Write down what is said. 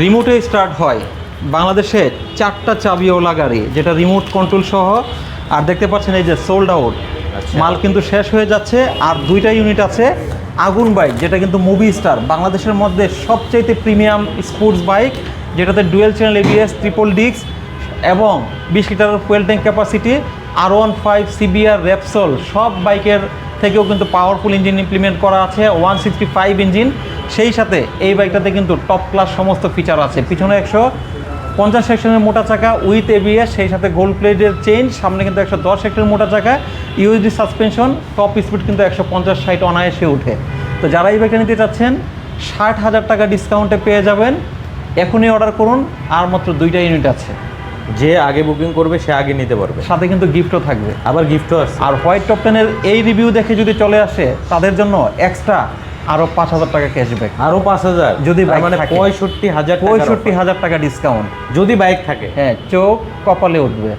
রিমোটে start হয়, বাংলাদেশে 4টা চাবিওয়ালা গাড়ি, যেটা রিমোট কন্ট্রোল সহ। আর দেখতে পাচ্ছেন এই যে সোল্ড আউট, মাল কিন্তু শেষ হয়ে যাচ্ছে। আর 2টা ইউনিট আছে আগুন বাইক, যেটা কিন্তু মুভি স্টার, বাংলাদেশের মধ্যে সবচাইতে প্রিমিয়াম স্পোর্টস বাইক, যেটাতে dual channel ABS, triple disk এবং 20 লিটারের fuel tank capacity. R15 CBR Repsol সব বাইকের থেকেও কিন্তু পাওয়ারফুল ইঞ্জিন ইমপ্লিমেন্ট করা আছে, 165 ইঞ্জিন। সেই সাথে এই বাইকটাতে কিন্তু টপ ক্লাস সমস্ত ফিচার আছে। পিছনে 150 সেকশনের মোটা চাকা উইথ এবিএস, সেই সাথে গোল্ড প্লেটের চেঞ্জ। সামনে কিন্তু 110 সেকশনের মোটা চাকা, ইউএসডি সাসপেনশন, টপ স্পিড কিন্তু 150-60 অনায়াসে উঠে। তো যারা এই বাইকটা নিতে চাচ্ছেন 60,000 টাকা ডিসকাউন্টে পেয়ে যাবেন। এখনই অর্ডার করুন, আর মাত্র 2টা ইউনিট আছে। যে আগে বুকিং করবে সে আগে নিতে পারবে, সাথে কিন্তু গিফটও থাকবে। আবার গিফটও আছে। আর হোয়াইট টপ 10-এর এই রিভিউ দেখে যদি চলে আসে, তাদের জন্য এক্সট্রা আরও 5,000 টাকা ক্যাশব্যাক। আরও 5,000 যদি বাইক মানে থাকে। 65,000 65,000 টাকা ডিসকাউন্ট যদি বাইক থাকে। হ্যাঁ, চোখ কপালে উঠবে।